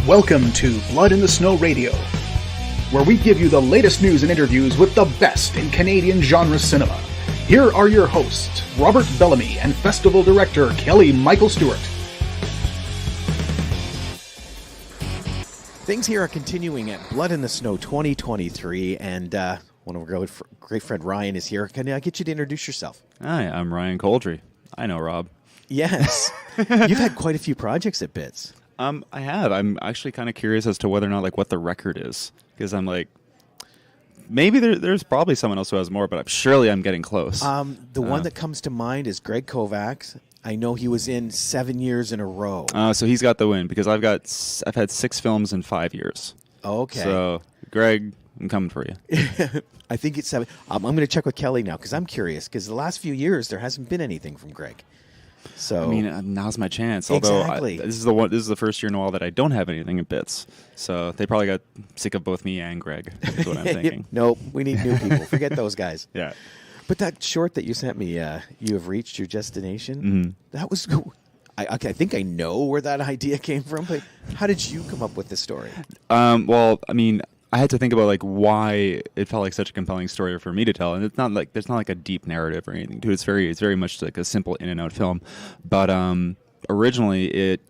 Welcome to Blood in the Snow Radio, where we give you the latest news and interviews with the best in Canadian genre cinema. Here are your hosts, Robert Bellamy and Festival Director Kelly Michael Stewart. Things here are continuing at Blood in the Snow 2023, and one of our great friend Ryan is here. Can I get you to introduce yourself? Hi, I'm Ryan Couldry. I know Rob. Yes. You've had quite a few projects at BITS. I have. I'm actually kind of curious as to whether or not, like, what the record is. Because I'm like, maybe there's probably someone else who has more, but surely I'm getting close. The one that comes to mind is Greg Kovacs. I know he was in 7 years in a row. So he's got the win, because I've had 6 films in 5 years. Okay. So, Greg, I'm coming for you. I think it's 7. I'm going to check with Kelly now, because I'm curious, because the last few years, there hasn't been anything from Greg. So I mean, now's my chance. Exactly. Although this is the first year in a while that I don't have anything in BITS. So they probably got sick of both me and Greg. That's what I'm thinking. Nope, we need new people. Forget those guys. Yeah. But that short that you sent me, you have reached your destination. Mm-hmm. That was cool. I think I know where that idea came from. But how did you come up with this story? Well, I mean, I had to think about, like, why it felt like such a compelling story for me to tell, and it's not like there's not like a deep narrative or anything to it. It's very much like a simple in and out film. But originally it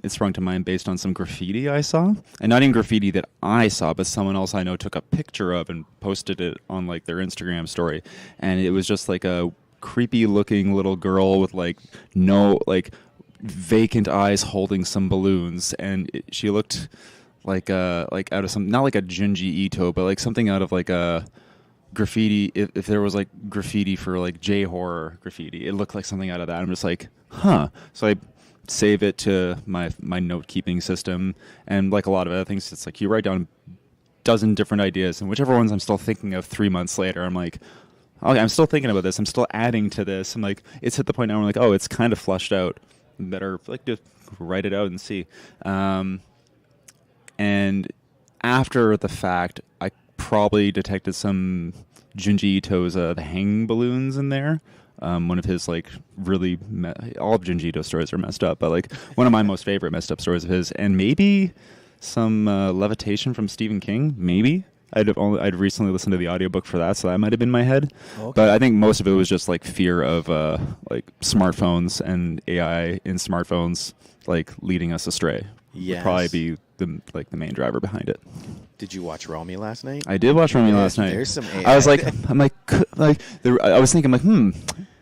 sprung to mind based on some graffiti I saw, and not even graffiti that I saw, but someone else I know took a picture of and posted it on, like, their Instagram story, and it was just like a creepy looking little girl with, like, no, like, vacant eyes holding some balloons, and she looked like out of some, not like a Junji Ito, but like something out of like a graffiti. If there was like graffiti for like J-horror graffiti, it looked like something out of that. I'm just like, huh. So I save it to my note keeping system, and like a lot of other things, it's like you write down a dozen different ideas, and whichever ones I'm still thinking of 3 months later, I'm like, okay, I'm still thinking about this. I'm still adding to this. I'm like, it's at the point now where I'm like, oh, it's kind of flushed out. Better like just write it out and see. And after the fact, I probably detected some Junji Ito's The Hanging Balloons in there. One of his, like, really... all of Junji Ito stories are messed up, but, like, one of my most favorite messed up stories of his. And maybe some Levitation from Stephen King, maybe. I'd recently listened to the audiobook for that, so that might have been in my head. Okay. But I think most of it was just, like, fear of, like, smartphones and AI in smartphones, like, leading us astray. Yes. Would probably be the main driver behind it. Did you watch Romy last night? I did watch Romy last night. There's some AI. I was like, I was thinking,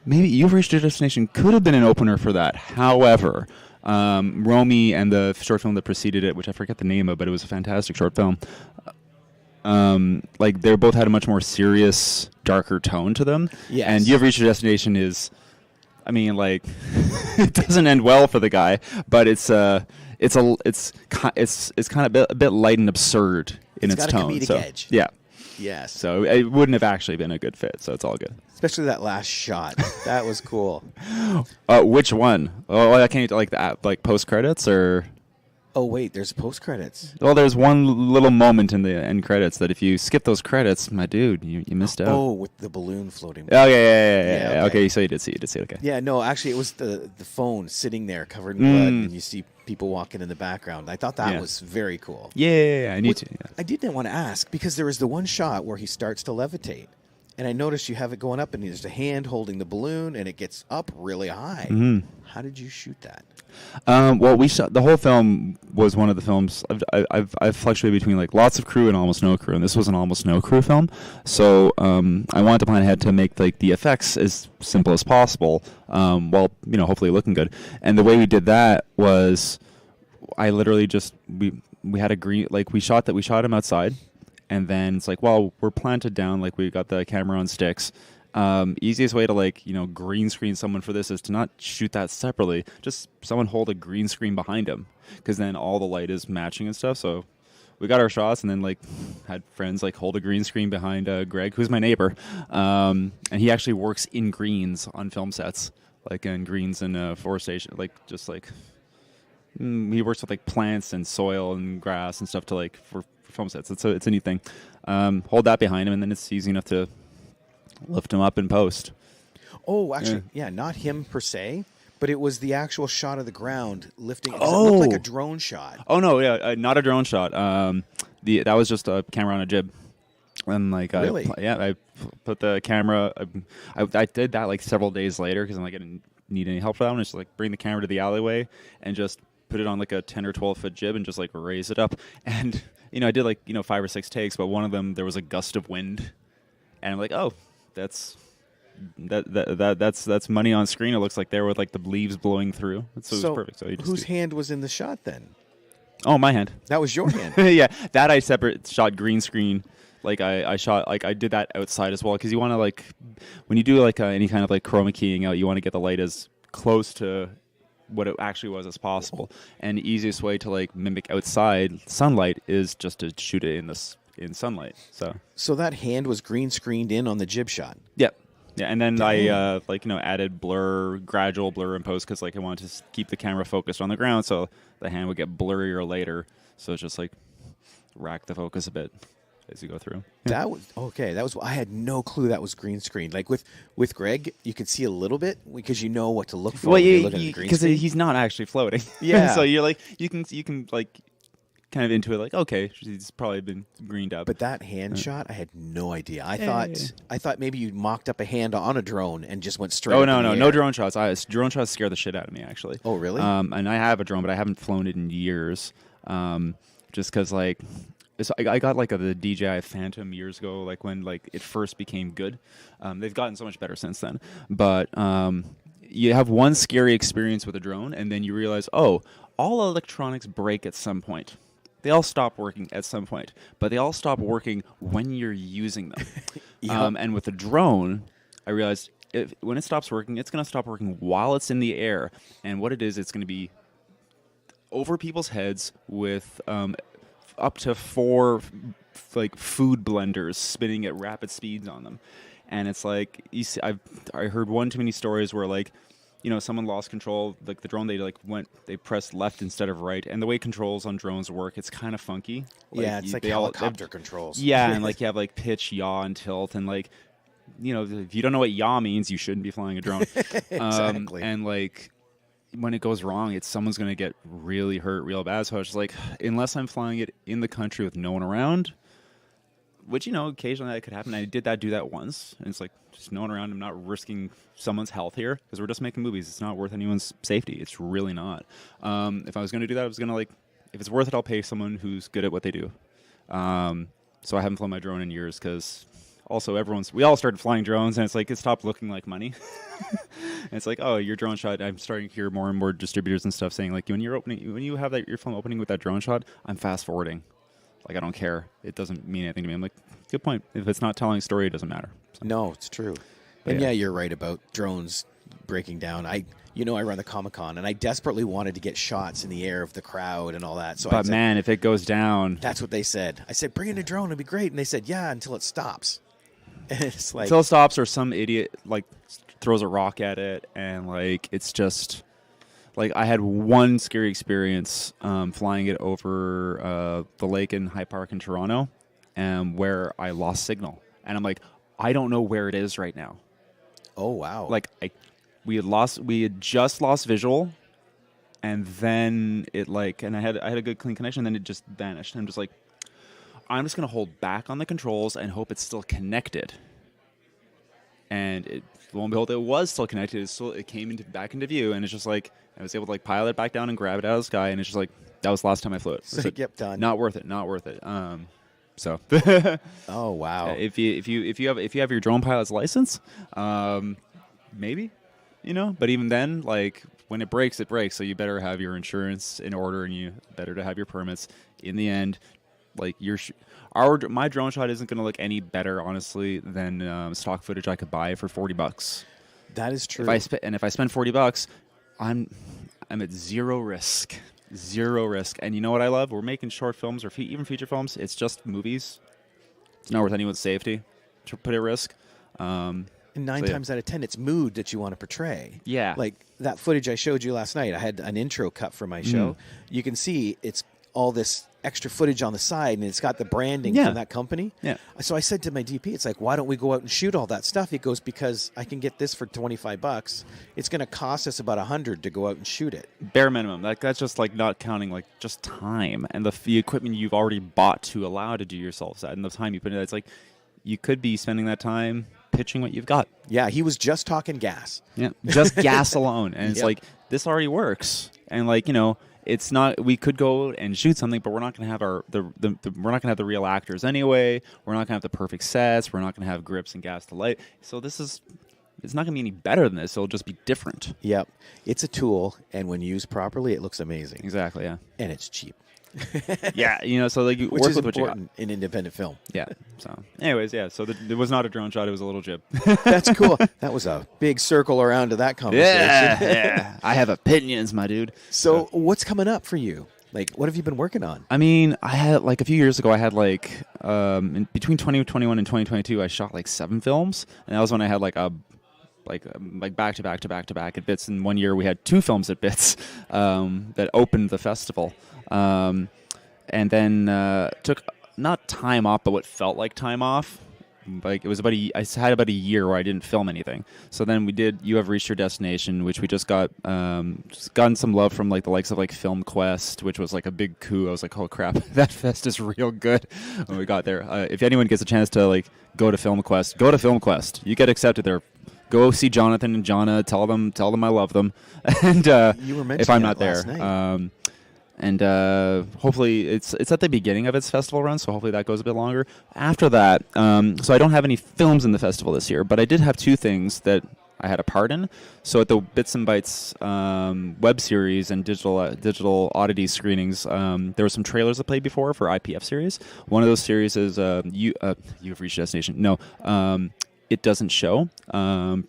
maybe You've Reached Your Destination could have been an opener for that. However, Romy and the short film that preceded it, which I forget the name of, but it was a fantastic short film. Like, they both had a much more serious, darker tone to them. Yes. And You've Reached Your Destination is, I mean, like, it doesn't end well for the guy, but it's kind of a bit light and absurd in its tone. It's got a comedic edge. Yeah. Yes. So it wouldn't have actually been a good fit. So it's all good. Especially that last shot. That was cool. Which one? Oh, I can't like that. Like post credits or? Oh wait, there's post credits. Well, there's one little moment in the end credits that if you skip those credits, my dude, you missed out. Oh, with the balloon floating. Oh yeah. Okay, so you did see it. Okay. Yeah, no, actually, it was the phone sitting there covered in blood, and you see people walking in the background. I thought that was very cool. Yeah, I need to. Yeah. I did want to ask, because there was the one shot where he starts to levitate, and I noticed you have it going up, and there's a hand holding the balloon, and it gets up really high. Mm-hmm. How did you shoot that? Well, we shot the whole film. Was one of the films I've fluctuated between like lots of crew and almost no crew, and this was an almost no crew film. So I wanted to plan ahead to make like the effects as simple as possible, while hopefully looking good. And the way we did that was, I literally just we had a green, like we shot him outside, and then it's like, well, we're planted down, like we got the camera on sticks. Easiest way to green screen someone for this is to not shoot that separately. Just someone hold a green screen behind him, because then all the light is matching and stuff. So we got our shots, and then had friends hold a green screen behind Greg, who's my neighbor, and he actually works in greens on film sets, in greens and forestation, he works with plants and soil and grass and stuff to for film sets. It's a neat thing. Hold that behind him, and then it's easy enough to lift him up in post. Oh, actually, yeah, not him per se, But it was the actual shot of the ground lifting. It looked like a drone shot. Oh no, yeah, not a drone shot. That was just a camera on a jib. And like, Really? I put the camera. I did that like several days later because I'm like, I didn't need any help for that one. Just like bring the camera to the alleyway and just put it on like a 10 or 12 foot jib and just like raise it up. And I did like 5 or 6 takes, but one of them there was a gust of wind, and I'm like, oh, that's money on screen. It looks like there with like the leaves blowing through. So it was perfect. So whose hand was in the shot then? Oh, my hand. That was your hand. Yeah, that I shot green screen. Like I shot, like I did that outside as well, because you want to like, when you do like any kind of like chroma keying out, you want to get the light as close to what it actually was as possible. And the easiest way to like mimic outside sunlight is just to shoot it in sunlight. So that hand was green screened in on the jib shot. Yep. Yeah, and then I added gradual blur in post, because like I wanted to keep the camera focused on the ground, so the hand would get blurrier later. So it's just like rack the focus a bit as you go through. Yeah. That was okay. I had no clue that was green screened. Like with Greg, you could see a little bit because you know what to look for. Well, when you look at the green because screen. he's not actually floating. Yeah. So you're like you can like kind of into it, like, okay, she's probably been greened up. But that hand shot, I had no idea. I thought maybe you mocked up a hand on a drone and just went straight. Oh no drone shots. Drone shots scare the shit out of me, actually. Oh really? And I have a drone, but I haven't flown it in years. Just because like. So I got like the DJI Phantom years ago, like when like it first became good. They've gotten so much better since then. But you have one scary experience with a drone, and then you realize, oh, all electronics break at some point. They all stop working at some point, but they all stop working when you're using them. Yep. And with a drone, I realized when it stops working, it's going to stop working while it's in the air. And what it is, it's going to be over people's heads with up to 4 like food blenders spinning at rapid speeds on them. And it's like, you see, I heard one too many stories where like, someone lost control, like the drone, they pressed left instead of right. And the way controls on drones work, it's kind of funky. Yeah, it's like helicopter controls. Yeah, and like you have like pitch, yaw, and tilt, and like, if you don't know what yaw means, you shouldn't be flying a drone. Exactly. And like, when it goes wrong, someone's going to get really hurt real bad. So I was just like, unless I'm flying it in the country with no one around, which, occasionally that could happen. I do that once. And it's like, just no one around. I'm not risking someone's health here because we're just making movies. It's not worth anyone's safety. It's really not. If I was going to do that, I was going to like, if it's worth it, I'll pay someone who's good at what they do. So I haven't flown my drone in years because also we all started flying drones, and it's like, it stopped looking like money. And it's like, oh, your drone shot. I'm starting to hear more and more distributors and stuff saying like, when you have your film opening with that drone shot, I'm fast forwarding. Like, I don't care. It doesn't mean anything to me. I'm like, good point. If it's not telling a story, it doesn't matter. So. No, it's true. And yeah, you're right about drones breaking down. I run the Comic-Con, and I desperately wanted to get shots in the air of the crowd and all that. So, man, if it goes down, that's what they said. I said, bring in a drone, it'd be great. And they said, yeah, until it stops. And it's like, until it stops, or some idiot like throws a rock at it, and like it's just like, I had one scary experience flying it over the lake in High Park in Toronto, where I lost signal, and I'm like, I don't know where it is right now. Oh wow! Like we had just lost visual, and then it like, and I had a good clean connection, and then it just vanished. And I'm just like, I'm just gonna hold back on the controls and hope it's still connected. And lo and behold, it was still connected. It came back into view, and it's just like, I was able to like pilot it back down and grab it out of the sky, and it's just like, that was the last time I flew it. So yep, done. Not worth it. So. Oh wow! If you have your drone pilot's license, maybe, But even then, like, when it breaks, it breaks. So you better have your insurance in order, and you better to have your permits. In the end, like my drone shot isn't going to look any better, honestly, than stock footage I could buy for $40. That is true. If I spend $40, I'm at zero risk. Zero risk. And you know what I love? We're making short films or even feature films. It's just movies. It's not worth anyone's safety to put at risk. And 9 times out of 10, it's mood that you want to portray. Yeah. Like that footage I showed you last night. I had an intro cut for my show. You can see it's all this extra footage on the side, and it's got the branding Yeah. from that company. Yeah. So I said to my DP, it's like, why don't we go out and shoot all that stuff? He goes, because I can get this for $25. It's going to cost us about $100 to go out and shoot it. Bare minimum. That's just like not counting like just time and the equipment you've already bought to allow to do yourself that, and the time you put in. It's like you could be spending that time pitching what you've got. Yeah, he was just talking gas. Yeah, just gas alone, and it's like this already works, and like it's not. We could go and shoot something, but we're not going to have we're not going to have the real actors anyway. We're not going to have the perfect sets. We're not going to have grips and gas to light. So it's not going to be any better than this. It'll just be different. Yep, it's a tool, and when used properly, it looks amazing. Exactly. Yeah. And it's cheap. Yeah, so like you Which work is with what you got. important in independent film. Yeah. So, anyways, yeah. So it was not a drone shot; it was a little jib. That's cool. That was a big circle around to that conversation. Yeah. I have opinions, my dude. So, what's coming up for you? Like, what have you been working on? I mean, I had like a few years ago. I had like between 2021 and 2022, I shot like 7 films, and that was when I had like back to back at Bits. And 1 year we had 2 films at Bits that opened the festival. And then took not time off, but what felt like time off. Like it was I had about a year where I didn't film anything. So then we did You Have Reached Your Destination, which we just gotten some love from like the likes of like Film Quest, which was like a big coup. I was like, oh crap, that fest is real good when we got there. If anyone gets a chance to like go to Film Quest, go to Film Quest. You get accepted there. Go see Jonathan and Jonna. Tell them I love them. And you were mentioning if I'm that not last there. night. And hopefully it's at the beginning of its festival run, so hopefully that goes a bit longer. After that, so I don't have any films in the festival this year, but I did have 2 things that I had a part in. So at the Bits and Bytes web series and digital oddity screenings, there were some trailers that played before for IPF series. One of those series is You Have Reached Your Destination. No, It Doesn't Show,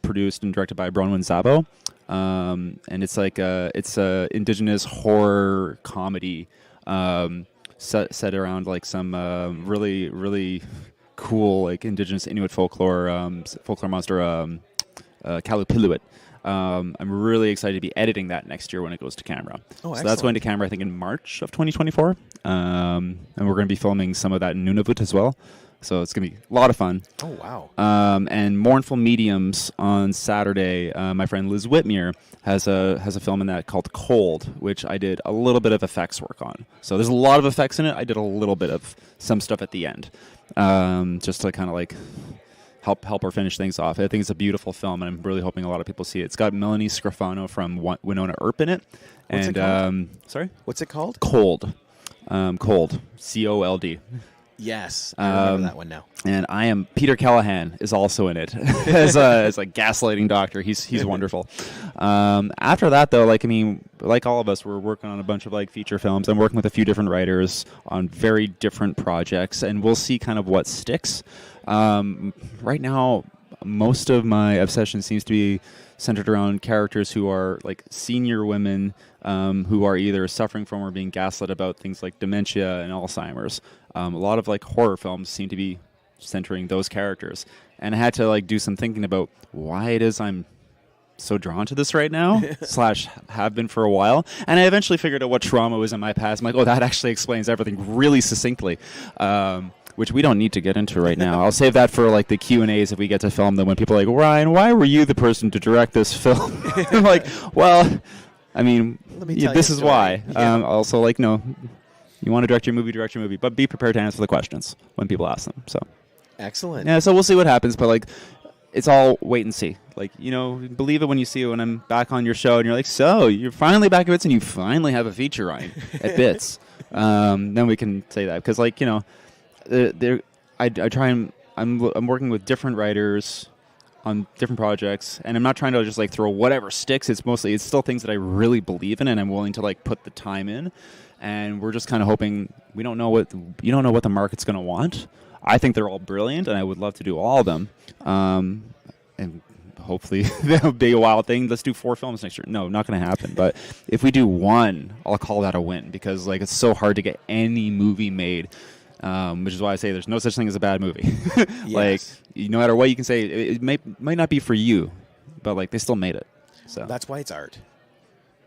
produced and directed by Bronwyn Szabo. And it's like it's a indigenous horror comedy set around like some really really cool like indigenous Inuit folklore monster Kalupilluit. I'm really excited to be editing that next year when it goes to camera. Oh, so that's going to camera I think in March of 2024, and we're going to be filming some of that in Nunavut as well. So it's going to be a lot of fun. Oh, wow. And Mournful Mediums on Saturday, my friend Liz Whitmere has a film in that called Cold, which I did a little bit of effects work on. So there's a lot of effects in it. I did a little bit of some stuff at the end, just to kind of like help her finish things off. I think it's a beautiful film, and I'm really hoping a lot of people see it. It's got Melanie Scrofano from Winona Earp in it. What's it called? Sorry? What's it called? Cold. Cold. COLD. Yes, I remember that one now. And Peter Callahan is also in it as a gaslighting doctor. He's wonderful. After that, though, like all of us, we're working on a bunch of like feature films. I'm working with a few different writers on very different projects, and we'll see kind of what sticks. Right now, most of my obsession seems to be centered around characters who are like senior women who are either suffering from or being gaslit about things like dementia and Alzheimer's. A lot of like horror films seem to be centering those characters, and I had to like do some thinking about why it is I'm so drawn to this right now / have been for a while. And I eventually figured out what trauma was in my past. I'm like, oh, that actually explains everything really succinctly. Which we don't need to get into right now. I'll save that for like the Q&As if we get to film them, when people are like, Ryan, why were you the person to direct this film? I'm like, well, I mean, this is why. Yeah. Also, like, no, you want to direct your movie, but be prepared to answer the questions when people ask them. So, excellent. yeah, so we'll see what happens, but like, it's all wait and see. Like, believe it when you see it. When I'm back on your show and you're like, so you're finally back at Bits and you finally have a feature, Ryan, at Bits. Then we can say that, because like, I try and I'm working with different writers on different projects, and I'm not trying to just like throw whatever sticks. It's still things that I really believe in, and I'm willing to like put the time in. And we're just kind of hoping. You don't know what the market's going to want. I think they're all brilliant, and I would love to do all of them. And hopefully that'll be a wild thing. Let's do 4 films next year. No, not going to happen. But if we do 1, I'll call that a win, because like it's so hard to get any movie made. Which is why I say there's no such thing as a bad movie. Like, no matter what you can say, it might not be for you, but like they still made it. So that's why it's art.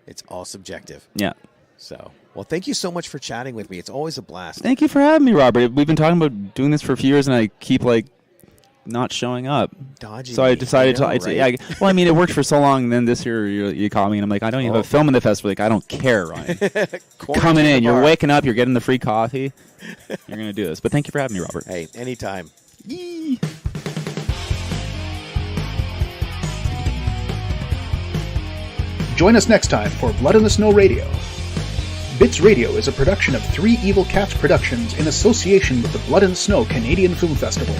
It's all subjective. Yeah. So, well, thank you so much for chatting with me. It's always a blast. Thank you for having me, Robert. We've been talking about doing this for a few years, and I keep not showing up. Dodgy. So I decided right? well, I mean, it worked for so long, and then this year you called me, and I'm like, I don't even have a film in the festival. Like, I don't care, Ryan. Coming in, you're waking up, you're getting the free coffee. You're going to do this. But thank you for having me, Robert. Hey, anytime. Yee. Join us next time for Blood in the Snow Radio. Bits Radio is a production of Three Evil Cats Productions in association with the Blood in the Snow Canadian Film Festival.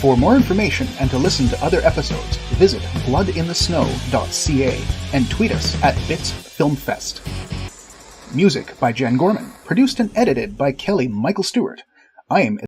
For more information and to listen to other episodes, visit bloodinthesnow.ca and tweet us at BitsFilmFest. Music by Jan Gorman, produced and edited by Kelly Michael Stewart. I am